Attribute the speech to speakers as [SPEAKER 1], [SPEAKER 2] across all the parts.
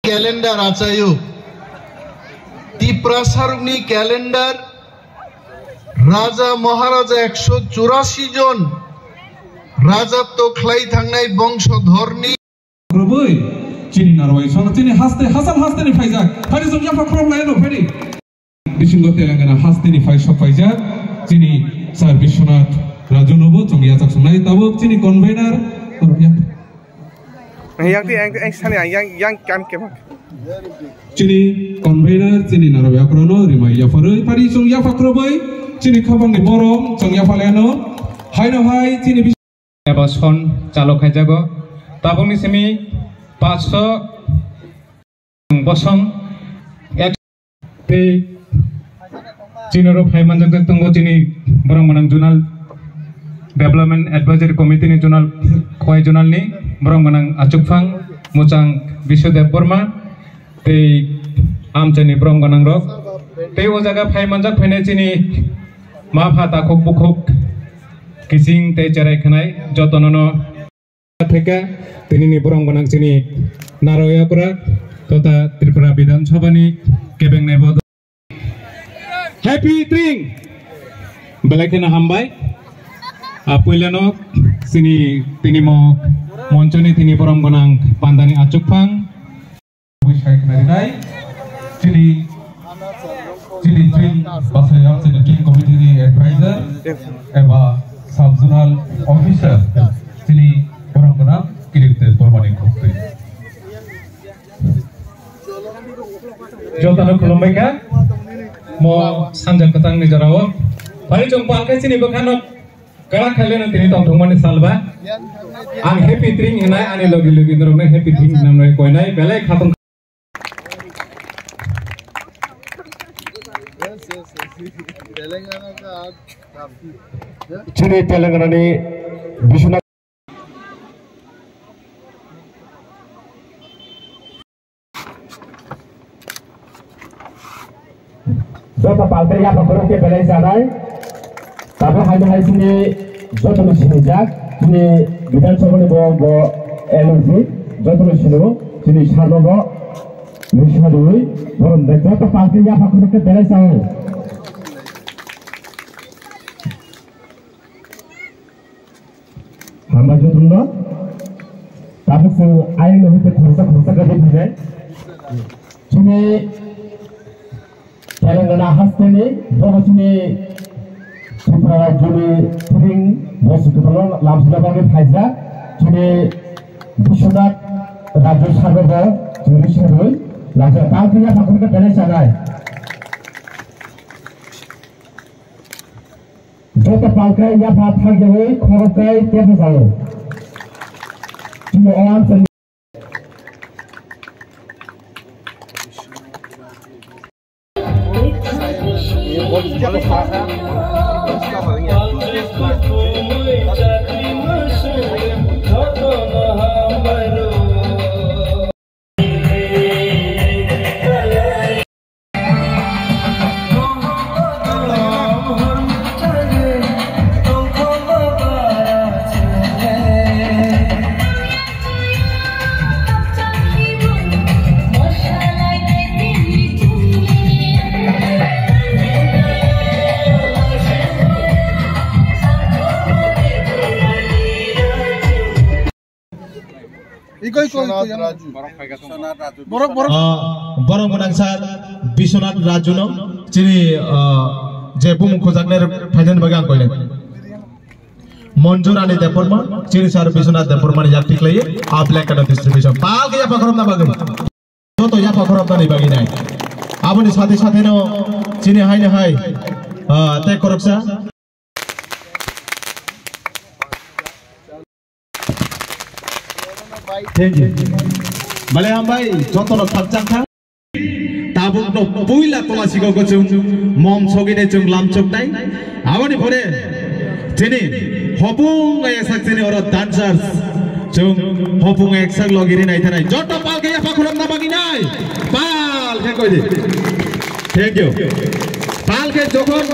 [SPEAKER 1] Calendar achayo. Ti prasarugni calendar Raja Maharaja 184 jon রাজত্ব খাই থাংনাই বংশধরনি
[SPEAKER 2] রবই চিনি নারওয়াই সন চিনি হাসতে হাসান হাসতেনি ফাইজাক ফারি জমিয়া ফখরম লাইনো ফেরি বিশিঙ্গ তেলেঙ্গানা হাসতেনি ফাই সব ফাইজাক চিনি স্যার বিশ্বনাথ রাজনব জমিয়া চাকসুনাই তাবো চিনি convener
[SPEAKER 3] yang ti yang sani yang kam kemak
[SPEAKER 2] চিনি কনভেনার চিনি নারওয়া ক্রনো রিমাইয়া ফরই ফারি জমিয়া ফখরবই চিনি খবংনি বরম জমিয়া ফালেনো হাইনো হাই চিনি
[SPEAKER 4] এবার সন চালক খাই যাব তাবংনি সেমি 500 বসং এক পে চিনর ফাইমান জং তঙ্গ চিনি বরং মনাং zonal development advisory committee ni zonal খয় জোনাল ni বরং মনাং আচুকফাং মুচাং বিশ্বদেব বর্মা তে আমচানি বরং গনাং রক তে ও জায়গা ফাইমান জাক ফাইনে চিনি মা ফাতা খুব বুকুক কিসিং তে চারাই খানাই যতননো থেকে তিনি নি বরং গনাং চিনি নারয়াকরা তথা ত্রিপুরা বিধানসভানি কেবেং নেবদ হ্যাপি ট্রিং বেলাকেনা হামবাই পয়লানো চিনি তিনি মঞ্চনি তিনি বরং গনাং পান্দানি আচুকফাং বিষয় খানাই চিনি চিনি ট্রিং বাসায়া চিনি ট্রিং কমিটিনি অ্যাডভাইজার এবা সাবজোনাল অফিসার তিনি বরংগনা কিরিতে বর্মানি করতে জলতানো খুলুমবাইকা ম সানজা কথাং নিজরাও ফারি জংপাল কে চিনি বখানো কারা খাইলেন তিনি তংথংমানি সালবা আং হ্যাপি ট্রিং হেনাই আনি লগি লগি নরনে হ্যাপি ট্রিং নামরে কইনাই বেলাই খাতং
[SPEAKER 5] Chini Telangana ni Bishuna Jota palter ya pakoro ke belai sanai tabe hai sini jota sini jak sini bidan sobani bo LNC jota sini sarbogo mishadui boron de jota palter ya pakoro ke belai sanai Hamba jodohnya, tapi air lebih terkuasa kerja juga. Cuma Telangana hasil ni, bawa cuma Tripura juli sering bos ketolong langsung dapat faizah. Cuma Bishnath Raju Sarbogo juli sering langsung tahu dia fakir ke pelan sanai. Jota palkai ya pathak dewe khorokai tepe jalo cuma orang sendiri
[SPEAKER 1] Borong menangsar Bishnath Rajuno cini je bumung khojagner phaijan bagang koile Monjur ani Deporma cini sar Bishnath Deporma ni jak tiklai apply kana distribution pal ke ya pakhoram na bagin joto ya pakhoram na ni bagi nai aboni sathe sathe no cini hai na hai te koroksa Thank you. Bale ambai joto no pajang tha tabuk no puila tola sigo ko chung mom sogine chung lam chok dai aboni phore chini hopung ay sak chini oro dancers chung hopung ek sak logiri nai thanai joto pal ke ya pakhoram na bagi nai pal ke koi di thank you pal ke jokhon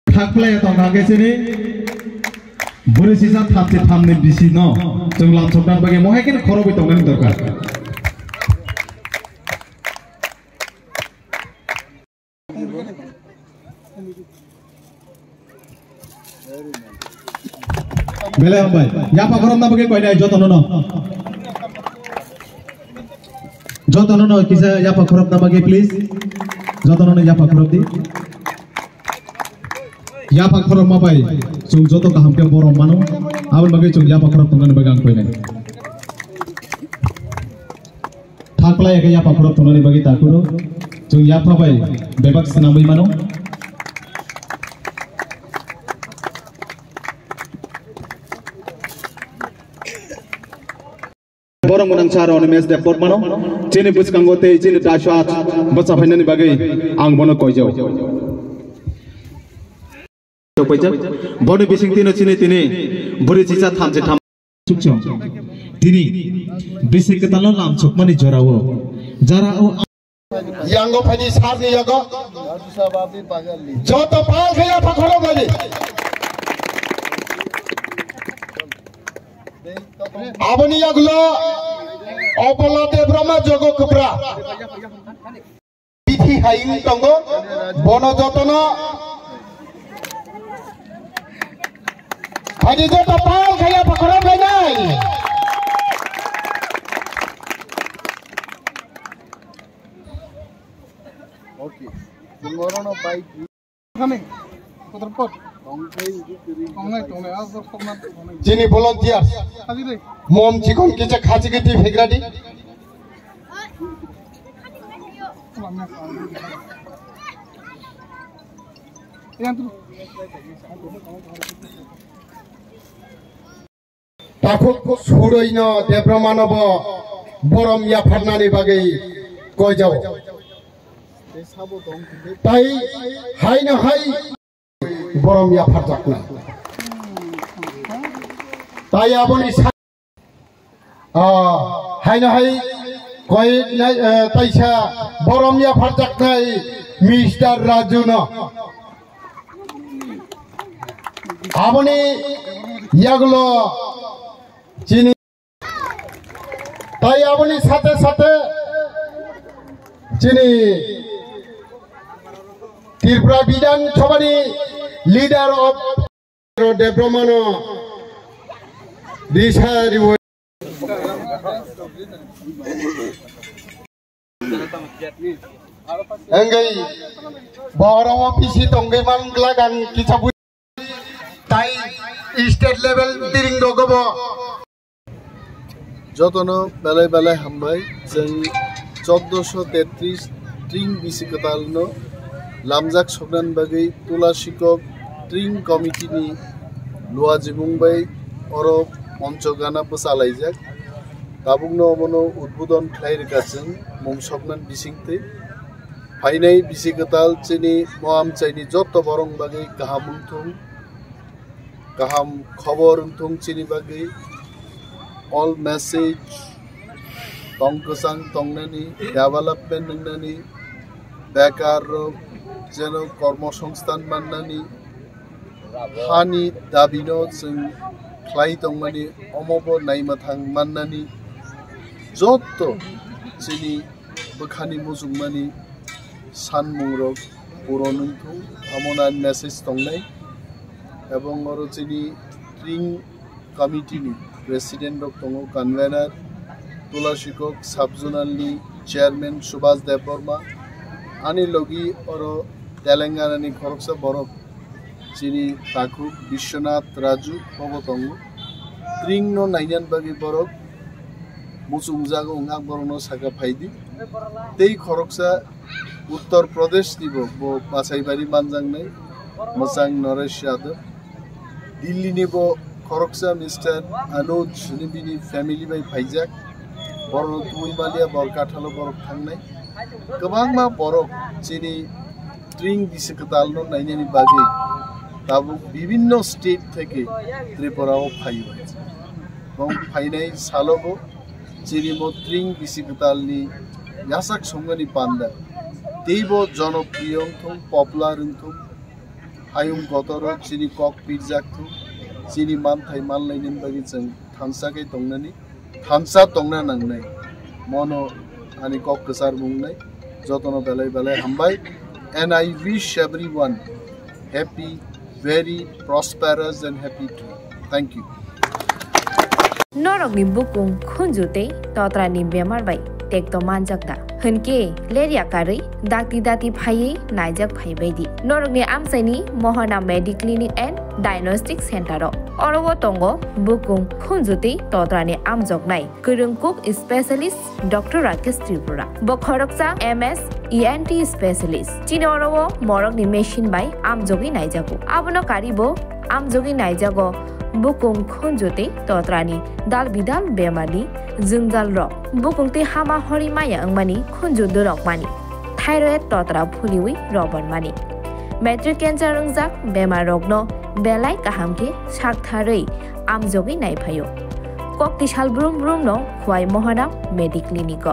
[SPEAKER 1] thakle to nage chini buri sisa thapte thamne bisi no chung lam chok na bagi mohe ken khorobi tongani dorkar বেলে হামবাই ইয়াপা গরম না বগে কই নাই যতন ন কিসা ইয়াপা খরব না বগে please যতন ন ইয়াপা খরব দি ইয়াপা খরব মা পাই जों যত কাহাম কে বরম মানো আবল বগে जों ইয়াপা খরব তংনানি বগে আং কই নাই থাকলা একে ইয়াপা খরব তংনানি বগে তাকুরো जों यापा बाय बेबाक सनाबै मानो borong menang cara on mes deport mano chini buskangote chini dashat bacha phainani bagai ang bono koijau to koijak boni bising tino chini tini buri chicha thamje tham chukchong tini bising ketalo lam chukmani jorawo jara o
[SPEAKER 6] Yang go pani sarni yago. Joto pal kaya pakhoro bali. Abani yaglo opala de brahma jogo kubra. Tithi haing tongo bono jotono. Pani joto pal kaya pakhoro bali.
[SPEAKER 7] Okay. Ngorono bike coming. Putrapot.
[SPEAKER 6] Jini volunteers. Mom chikon kicha khachi kiti fegradi. Takut suroino debromanobo borom ya pharnani bagai koi jao. Tai hai na hai borom ya pharjak na tai aboni hai na hai koi taisa borom ya pharjak nai Mr. Raju na aboni yaglo chini tai aboni sate sate chini Tripura Bidan Sabhani leader of development Disha Engai Barawa PC Tonggeman Glagan Kisabu Tai state level tiring dogobo
[SPEAKER 7] Jotono belai belai hambai jeng 1433 string bisikatalno Lamjak Sogran bagai Tula Sikok String Committee ni Lua Jibungbai Oro Monchogana Pusalaijak Tabungno Mono Udbudon Klairikaseng Mong Sognan Bisingte Painai Bisikatal Chini Moam Chaini Joto Borong bagai Kahamungtung Kaham Khoborungtung Chini bagai All message Tongkosang Tongnani Development Nani Bekar যেন কর্মসংস্থান মাননানি হানি দাবিনো जों ख्लाइ दंमानि अमब नायमाथां माननानि जत्त जोंनि बोखानि मुजुंमानि सानमुंरक बर'नोंथौ आमना message दंनाय এবং आरो जोंनि ट्रिं कमिटिनि president दङ कनभेनार तुलासिকক साबजोनालनि चेयारमैन Subhash Debbarma Ani logi oro Telangana ni khoroksa borok chini taku Vishwanath Raju pobotongo Tring no nainan bagi borok musungjago ungak borono saka phaidi tei khoroksa Uttar Pradesh nibo bo Basaibari manjangnai Masang Naresh Yadav Delhi nibo khoroksa Mr. Anuj nibini family bai phaijak borono tuibalia borkathalo borok thangnai Kebangma borok chini string bisikatalno nainani bagi tabu bibinno state theke Tripurao phaibo এবং ফাইনাই সালোগো chini mo string bisikatalni yasak songani panda teibo জনপ্রিয় থং popular থং hayung gotoro chini kok pirjak thung chini manthai manlainin bagi जों thansakai tongnani thansa tongna nangnai mono ani kok kesar mungnai jotono belai belai hambai and I wish everyone happy, very prosperous and happy too. Thank you.
[SPEAKER 8] Norok ni bukung khunjute totra ni bemar bai tek to manjakda hunke leria kari dati phai naijak phai baidi norok ni amsaini mohana medic clinic and diagnostic center ro orowo tongo bukung khunjute totra ni amjok nai kurungkuk specialist Dr. Rakesh Tripura bokhoroksa MS ENT specialist chini orowo morok ni machine bai amjogi naijago abono karibo amjogi naijago bukung khunjute totrani dal bidal bemani jungjal rok bukungte hama hori maya angmani khunjudu rok mani thyroid totra phuliwi robon mani matric cancer ungjak bemar rokno belai kahamke saktharei amjogi naiphayo kokti sal brum no khwai mohana medic clinic